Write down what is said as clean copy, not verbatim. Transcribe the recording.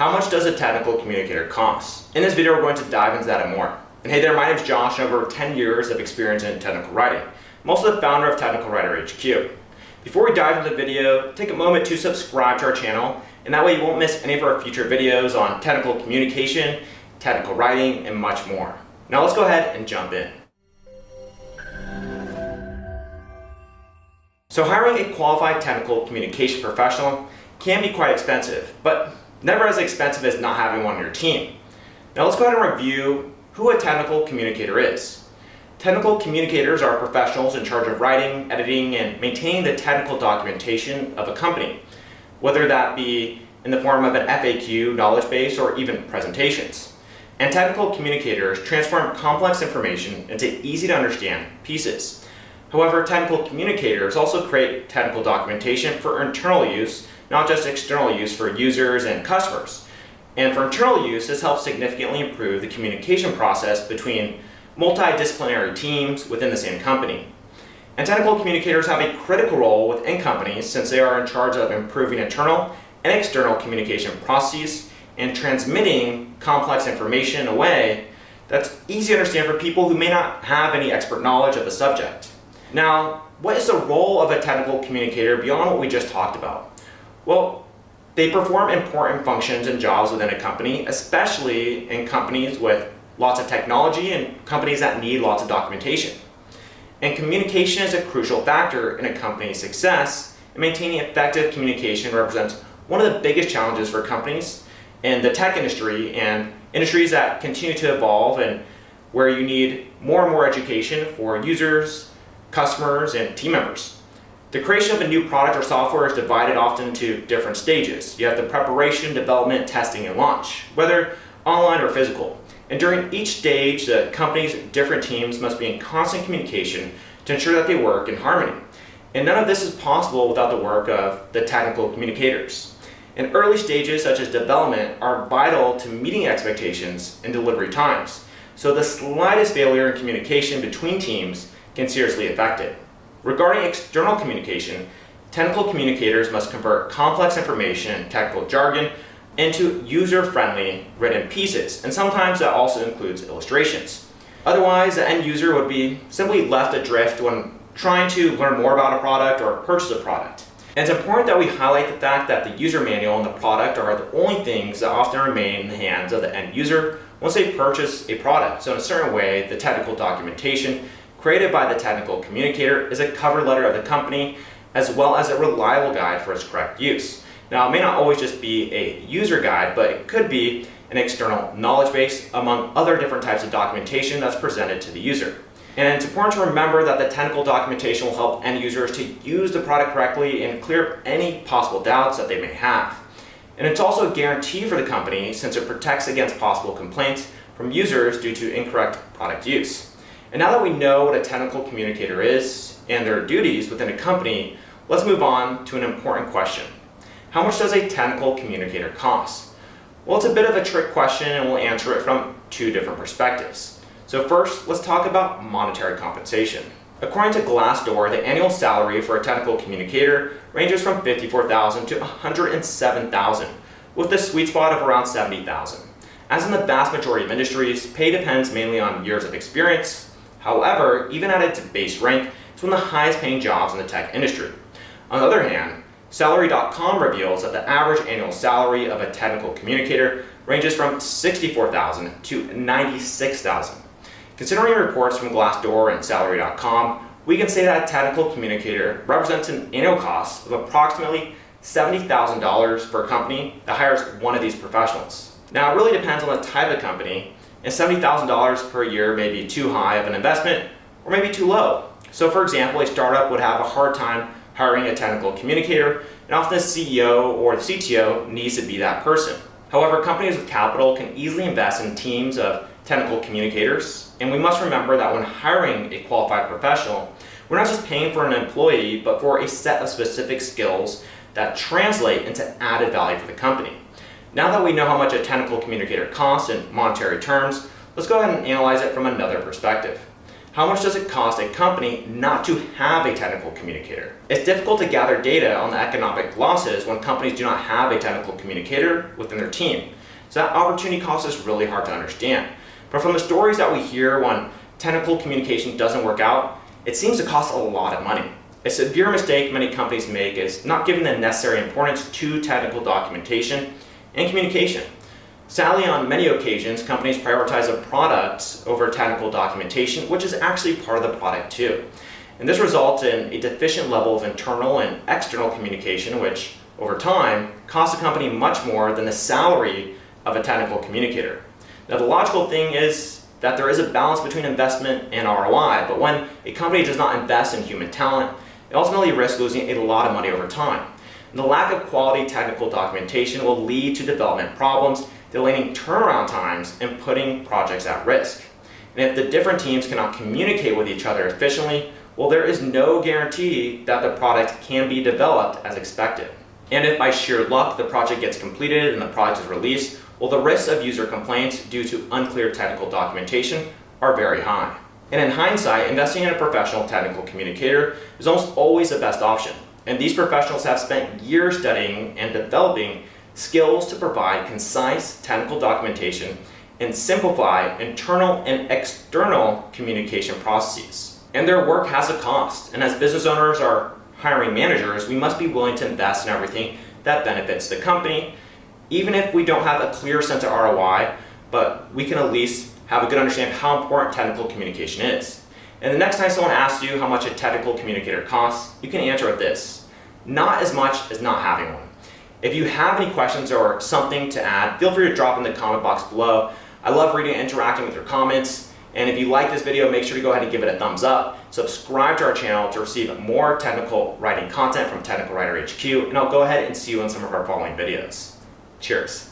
How much does a technical communicator cost? In this video, we're going to dive into that and more. And hey there, my name is Josh, and over 10 years of experience in technical writing. I'm also the founder of Technical Writer HQ. Before we dive into the video, take a moment to subscribe to our channel, and that way you won't miss any of our future videos on technical communication, technical writing, and much more. Now let's go ahead and jump in. So hiring a qualified technical communication professional can be quite expensive, but never as expensive as not having one on your team. Now let's go ahead and review who a technical communicator is. Technical communicators are professionals in charge of writing, editing, and maintaining the technical documentation of a company, whether that be in the form of an FAQ, knowledge base, or even presentations. And technical communicators transform complex information into easy to understand pieces. However, technical communicators also create technical documentation for internal use, not just external use for users and customers. And for internal use, this helps significantly improve the communication process between multidisciplinary teams within the same company. And technical communicators have a critical role within companies since they are in charge of improving internal and external communication processes and transmitting complex information in a way that's easy to understand for people who may not have any expert knowledge of the subject. Now, what is the role of a technical communicator beyond what we just talked about? Well, they perform important functions and jobs within a company, especially in companies with lots of technology and companies that need lots of documentation. And communication is a crucial factor in a company's success, and maintaining effective communication represents one of the biggest challenges for companies in the tech industry and industries that continue to evolve and where you need more and more education for users, customers, and team members. The creation of a new product or software is divided often into different stages. You have the preparation, development, testing, and launch, whether online or physical. And during each stage, the company's different teams must be in constant communication to ensure that they work in harmony. And none of this is possible without the work of the technical communicators. And early stages such as development are vital to meeting expectations and delivery times. So the slightest failure in communication between teams can seriously affect it. Regarding external communication, technical communicators must convert complex information and technical jargon into user-friendly written pieces, and sometimes that also includes illustrations. Otherwise, the end user would be simply left adrift when trying to learn more about a product or purchase a product. And it's important that we highlight the fact that the user manual and the product are the only things that often remain in the hands of the end user once they purchase a product. So in a certain way, the technical documentation created by the technical communicator is a cover letter of the company as well as a reliable guide for its correct use. Now, it may not always just be a user guide, but it could be an external knowledge base among other different types of documentation that's presented to the user. And it's important to remember that the technical documentation will help end users to use the product correctly and clear up any possible doubts that they may have. And it's also a guarantee for the company since it protects against possible complaints from users due to incorrect product use. And now that we know what a technical communicator is and their duties within a company, let's move on to an important question. How much does a technical communicator cost? Well, it's a bit of a trick question and we'll answer it from two different perspectives. So first, let's talk about monetary compensation. According to Glassdoor, the annual salary for a technical communicator ranges from $54,000 to $107,000, with the sweet spot of around $70,000. As in the vast majority of industries, pay depends mainly on years of experience. However, even at its base rank, it's one of the highest paying jobs in the tech industry. On the other hand, Salary.com reveals that the average annual salary of a technical communicator ranges from $64,000 to $96,000. Considering reports from Glassdoor and Salary.com, we can say that a technical communicator represents an annual cost of approximately $70,000 for a company that hires one of these professionals. Now, it really depends on the type of company, and $70,000 per year may be too high of an investment or maybe too low. So for example, a startup would have a hard time hiring a technical communicator, and often the CEO or the CTO needs to be that person. However, companies with capital can easily invest in teams of technical communicators, and we must remember that when hiring a qualified professional, we're not just paying for an employee, but for a set of specific skills that translate into added value for the company. Now that we know how much a technical communicator costs in monetary terms, let's go ahead and analyze it from another perspective. How much does it cost a company not to have a technical communicator? It's difficult to gather data on the economic losses when companies do not have a technical communicator within their team. So that opportunity cost is really hard to understand. But from the stories that we hear when technical communication doesn't work out, it seems to cost a lot of money. A severe mistake many companies make is not giving the necessary importance to technical documentation and communication. Sadly, on many occasions, companies prioritize the products over technical documentation, which is actually part of the product too. And this results in a deficient level of internal and external communication, which over time costs a company much more than the salary of a technical communicator. Now, the logical thing is that there is a balance between investment and ROI, but when a company does not invest in human talent, it ultimately risks losing a lot of money over time. And the lack of quality technical documentation will lead to development problems, delaying turnaround times, and putting projects at risk. And if the different teams cannot communicate with each other efficiently, well, there is no guarantee that the product can be developed as expected. And if by sheer luck the project gets completed and the product is released, well, the risks of user complaints due to unclear technical documentation are very high. And in hindsight, investing in a professional technical communicator is almost always the best option. And these professionals have spent years studying and developing skills to provide concise technical documentation and simplify internal and external communication processes. And their work has a cost, and as business owners or hiring managers, we must be willing to invest in everything that benefits the company, even if we don't have a clear sense of ROI, but we can at least have a good understanding of how important technical communication is. And the next time someone asks you how much a technical communicator costs, you can answer with this: not as much as not having one. If you have any questions or something to add, feel free to drop in the comment box below. I love reading and interacting with your comments. And if you like this video, make sure to go ahead and give it a thumbs up. Subscribe to our channel to receive more technical writing content from Technical Writer HQ. And I'll go ahead and see you in some of our following videos. Cheers.